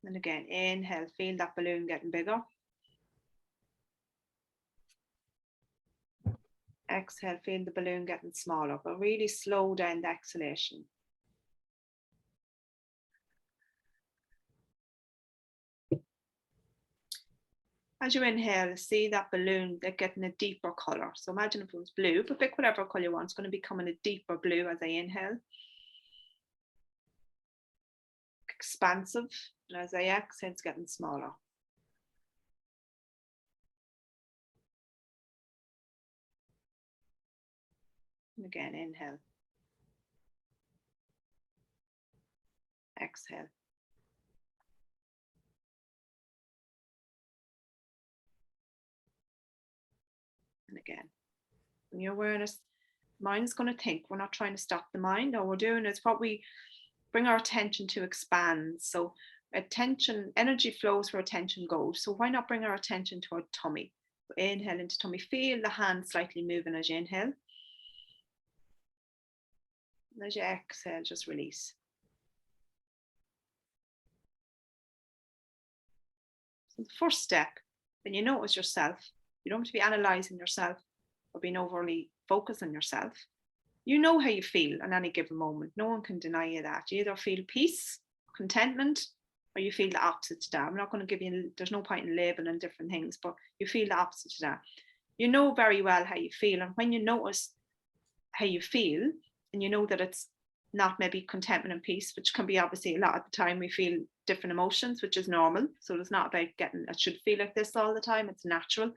And again, inhale, feel that balloon getting bigger. Exhale, feel the balloon getting smaller, but really slow down the exhalation. As you inhale, see that balloon getting a deeper color. So imagine if it was blue, but pick whatever color you want. It's going to be becoming a deeper blue as I inhale. Expansive, and as I exhale, it's getting smaller. And again, inhale. Exhale. And again, when your awareness, mind is going to think. We're not trying to stop the mind. All we're doing is what we bring our attention to expands. So attention, energy flows where attention goes. So why not bring our attention to our tummy? So inhale into tummy. Feel the hand slightly moving as you inhale. And as you exhale, just release. So the first step, when you notice yourself, you don't have to be analysing yourself or being overly focused on yourself. You know how you feel in any given moment. No one can deny you that. You either feel peace, contentment, or you feel the opposite to that. I'm not going to give you, there's no point in labeling different things, but you feel the opposite to that. You know very well how you feel. And when you notice how you feel, and you know that it's not maybe contentment and peace, which can be obviously a lot of the time we feel different emotions, which is normal. So it's not about getting, I should feel like this all the time. It's natural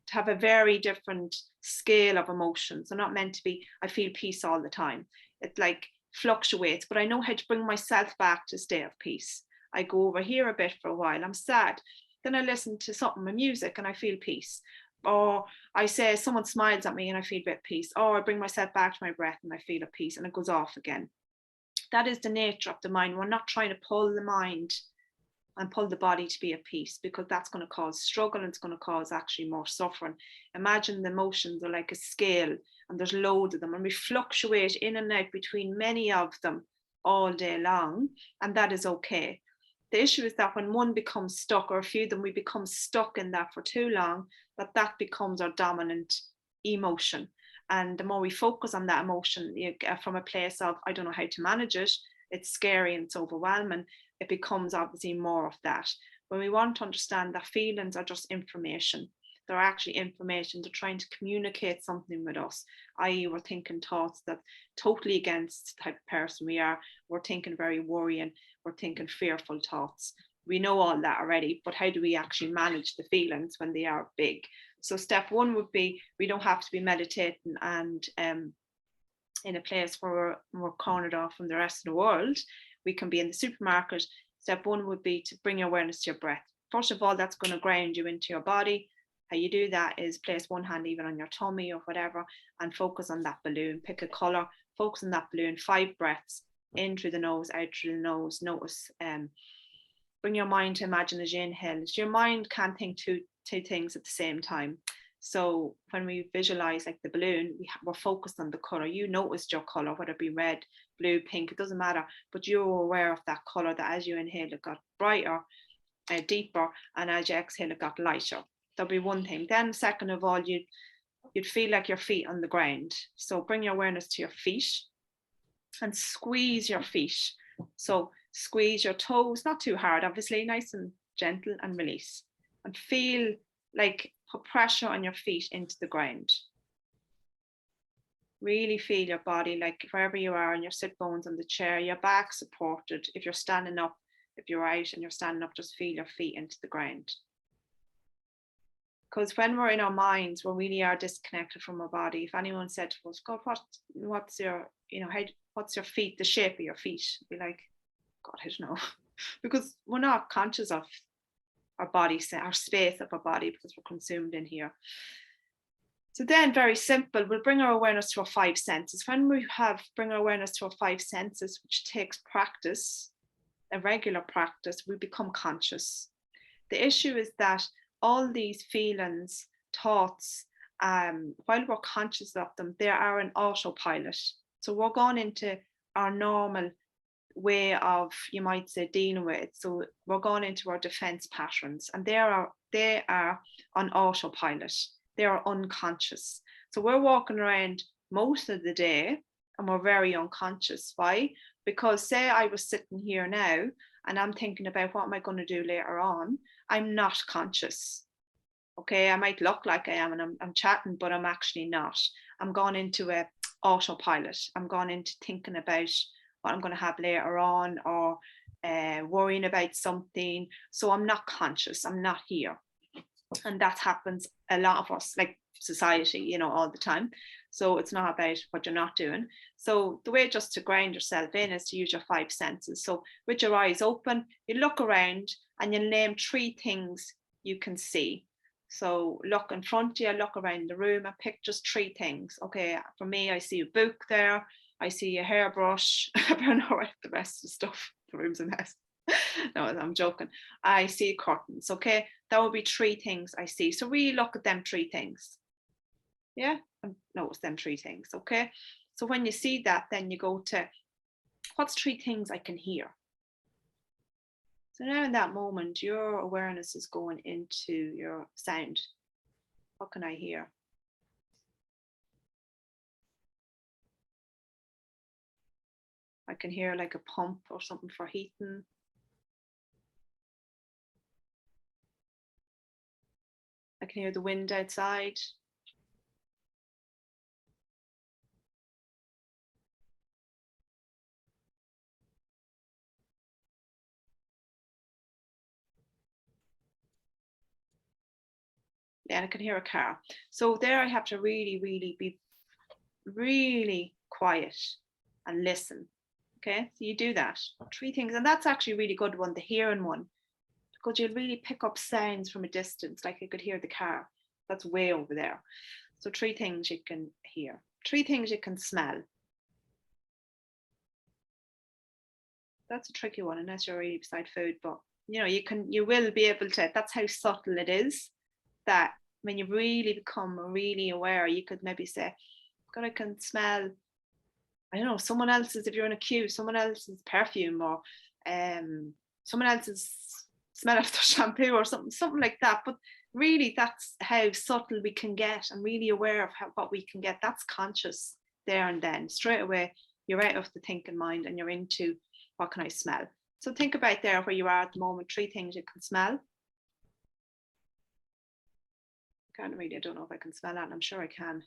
to have a very different scale of emotions. They're not meant to be, I feel peace all the time. It like fluctuates, but I know how to bring myself back to a state of peace. I go over here a bit for a while, I'm sad. Then I listen to something with music and I feel peace. Or I say someone smiles at me and I feel a bit of peace. Or I bring myself back to my breath and I feel a peace and it goes off again. That is the nature of the mind. We're not trying to pull the mind and pull the body to be at peace, because that's going to cause struggle and it's going to cause actually more suffering. Imagine the emotions are like a scale and there's loads of them and we fluctuate in and out between many of them all day long, and that is okay. The issue is that when one becomes stuck, or a few of them, we become stuck in that for too long, that becomes our dominant emotion. And the more we focus on that emotion from a place of, I don't know how to manage it, it's scary and it's overwhelming, it becomes obviously more of that. When we want to understand that feelings are just information, they're actually information, they're trying to communicate something with us, i.e. we're thinking thoughts that totally against the type of person we are, we're thinking very worrying, we're thinking fearful thoughts. We know all that already, but how do we actually manage the feelings when they are big? So step one would be, we don't have to be meditating and in a place where we're cornered off from the rest of the world. We can be in the supermarket. Step one would be to bring your awareness to your breath. First of all, that's going to ground you into your body. How you do that is place one hand even on your tummy or whatever and focus on that balloon. Pick a color, focus on that balloon, 5 breaths, in through the nose, out through the nose. Notice, bring your mind to imagine as you inhale. Your mind can't think two things at the same time. So when we visualize like the balloon, we're focused on the color. You noticed your color, whether it be red, blue, pink, it doesn't matter, but you're aware of that color, that as you inhale it got brighter, deeper, and as you exhale it got lighter. That'll be one thing. Then second of all, you'd feel like your feet on the ground. So bring your awareness to your feet and squeeze your feet. So squeeze your toes, not too hard, obviously, nice and gentle, and release. And feel like put pressure on your feet into the ground. Really feel your body, like wherever you are on your sit bones on the chair, your back supported. If you're standing up, if you're out and you're standing up, just feel your feet into the ground. Because when we're in our minds, we really are disconnected from our body. If anyone said to us, God, what's your, what's your feet, the shape of your feet? I'd be like, God, I don't know. Because we're not conscious of our body, our space of our body, because we're consumed in here. So then, very simple, we'll bring our awareness to our 5 senses. When we bring our awareness to our 5 senses, which takes practice, a regular practice, we become conscious. The issue is that all these feelings, thoughts, while we're conscious of them, they are an autopilot. So we're going into our normal way of, you might say, dealing with it. So we're going into our defense patterns, and they are on autopilot. They are unconscious. So we're walking around most of the day and we're very unconscious. Why? Because say I was sitting here now and I'm thinking about what am I going to do later on, I'm not conscious. Okay, I might look like I am and I'm chatting, but I'm actually not. I'm gone into a autopilot. I'm gone into thinking about what I'm going to have later on, or worrying about something. So I'm not conscious. I'm not here. And that happens a lot of us, like society, you know, all the time. So it's not about what you're not doing. So the way just to ground yourself in is to use your 5 senses. So with your eyes open, you look around and you name 3 things you can see. So look in front of you, look around the room and pick just 3 things. Okay, for me, I see a book there. I see a hairbrush. I don't know the rest of the stuff. The room's a mess. No, I'm joking. I see curtains. Okay, that would be 3 things I see. So really look at them 3 things. Yeah, and notice them 3 things. Okay, so when you see that, then you go to what's 3 things I can hear. So now in that moment, your awareness is going into your sound. What can I hear? I can hear like a pump or something for heating. I can hear the wind outside. And I can hear a car. So there I have to really, really be really quiet and listen. Okay, so you do that. 3 things, and that's actually a really good one, the hearing one, because you'll really pick up sounds from a distance, like you could hear the car. That's way over there. So 3 things you can hear. 3 things you can smell. That's a tricky one unless you're really beside food, but you know, you will be able to, that's how subtle it is, that when you really become really aware, you could maybe say, God, I can smell, I don't know, someone else's, if you're in a queue, someone else's perfume, or someone else's smell of the shampoo or something like that. But really, that's how subtle we can get, and really aware of what we can get. That's conscious there and then. Straight away, you're out of the thinking mind and you're into what can I smell. So think about there where you are at the moment, 3 things you can smell. I don't know if I can smell that, and I'm sure I can.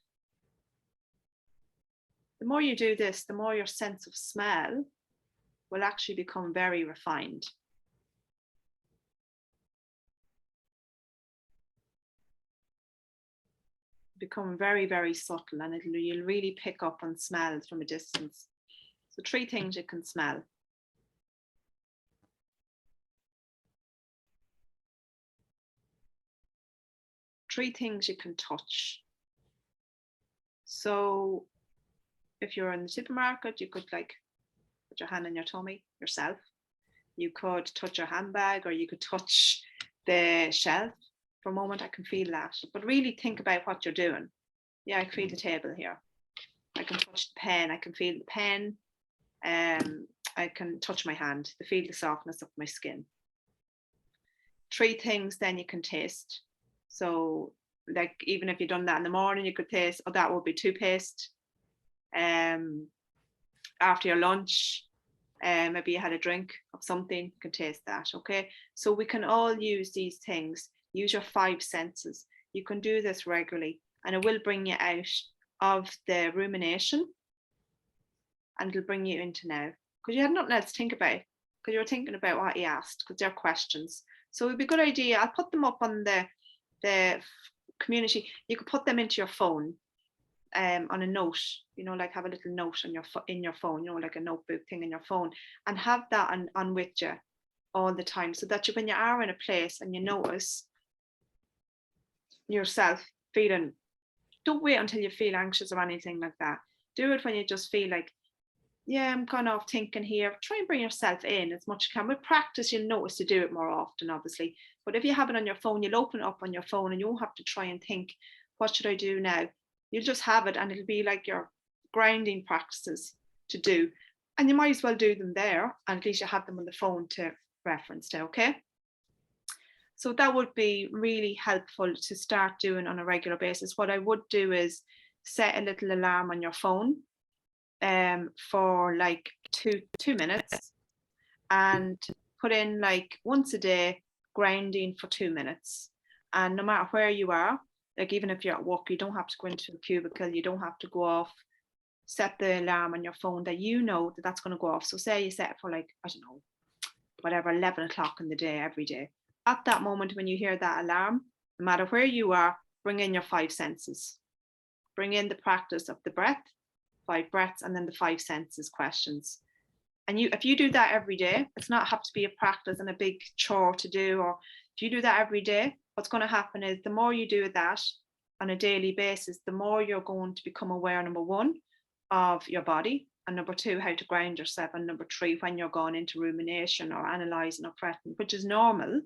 The more you do this, the more your sense of smell will actually become very refined. Become very, very subtle, and you'll really pick up on smells from a distance. So 3 things you can smell. Three things you can touch. So if you're in the supermarket, you could like put your hand on your tummy yourself. You could touch your handbag, or you could touch the shelf. For a moment, I can feel that. But really think about what you're doing. Yeah, I can feel the table here. I can touch the pen. I can feel the pen. I can touch my hand, to feel the softness of my skin. 3 things then you can taste. So like even if you've done that in the morning, you could taste, oh, that would be toothpaste. After your lunch, maybe you had a drink of something, you can taste that. Okay, so we can all use these things. Use your 5 senses. You can do this regularly, and it will bring you out of the rumination, and it'll bring you into now, because you had nothing else to think about, because you're thinking about what he asked, because they're questions. So it'd be a good idea. I'll put them up on the community. You could put them into your phone, on a note, you know, like have a little note on in your phone, you know, like a notebook thing in your phone, and have that on with you all the time, so that when you are in a place and you notice yourself feeling, don't wait until you feel anxious or anything like that. Do it when you just feel like, yeah, I'm kind of thinking here. Try and bring yourself in as much as you can. With practice, you'll notice to do it more often, obviously. But if you have it on your phone, you'll open it up on your phone and you won't have to try and think, what should I do now? You'll just have it, and it'll be like your grounding practices to do. And you might as well do them there, and at least you have them on the phone to reference to, okay? So that would be really helpful to start doing on a regular basis. What I would do is set a little alarm on your phone for like two minutes, and put in like once a day grounding for 2 minutes. And no matter where you are, like even if you're at work, you don't have to go into a cubicle, you don't have to go off. Set the alarm on your phone that you know that that's going to go off. So say you set it for like, I don't know, whatever, 11 o'clock in the day, every day. At that moment, when you hear that alarm, no matter where you are, bring in your 5 senses. Bring in the practice of the breath, 5 breaths, and then the 5 senses questions. And if you do that every day, it's not have to be a practice and a big chore to do. Or if you do that every day, what's going to happen is the more you do that on a daily basis, the more you're going to become aware, number 1, of your body, and number 2, how to ground yourself, and number 3, when you're going into rumination or analysing or fretting, which is normal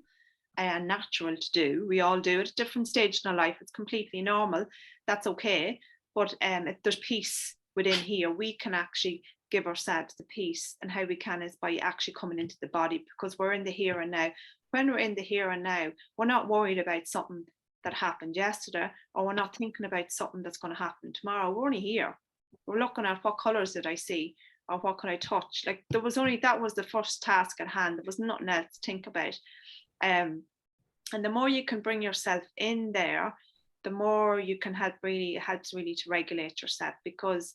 and natural to do. We all do it at different stages in our life. It's completely normal. That's okay. But if there's peace within here, we can actually give ourselves the peace. And how we can is by actually coming into the body, because we're in the here and now. When we're in the here and now, we're not worried about something that happened yesterday, or we're not thinking about something that's going to happen tomorrow. We're only here. We're looking at what colours did I see, or what can I touch. Like that was the first task at hand. There was nothing else to think about. And the more you can bring yourself in there, the more you can helps really to regulate yourself. Because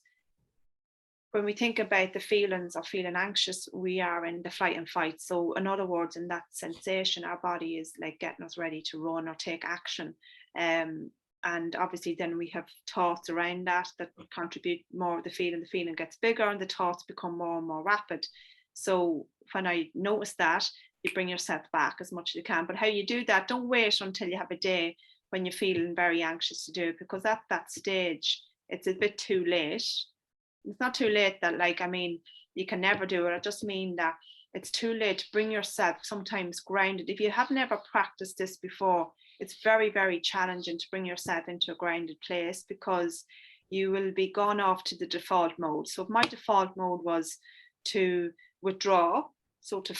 when we think about the feelings of feeling anxious, we are in the flight and fight. So in other words, in that sensation, our body is like getting us ready to run or take action. And obviously then we have thoughts around that contribute more. The feeling gets bigger, and the thoughts become more and more rapid. So when I notice that, you bring yourself back as much as you can. But how you do that, don't wait until you have a day when you're feeling very anxious to do it, because at that stage, it's a bit too late. It's not too late that, like, I mean, you can never do it. I just mean that it's too late to bring yourself sometimes grounded. If you have never practiced this before, it's very, very challenging to bring yourself into a grounded place, because you will be gone off to the default mode. So if my default mode was to withdraw, so to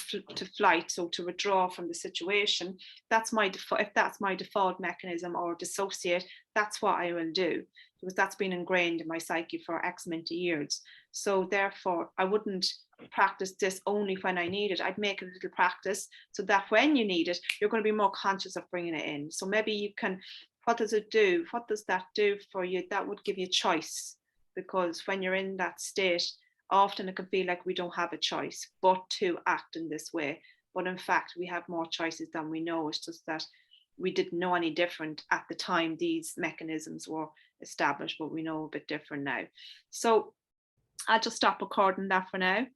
flight, so to withdraw from the situation, that's my default. If that's my default mechanism, or dissociate, that's what I will do, because that's been ingrained in my psyche for X amount of years. So therefore, I wouldn't practice this only when I need it. I'd make a little practice so that when you need it, you're going to be more conscious of bringing it in. So maybe you can, what does it do? What does that do for you? That would give you choice, because when you're in that state, often it can feel like we don't have a choice but to act in this way. But in fact, we have more choices than we know. It's just that we didn't know any different at the time these mechanisms were established, but we know a bit different now. So I'll just stop recording that for now.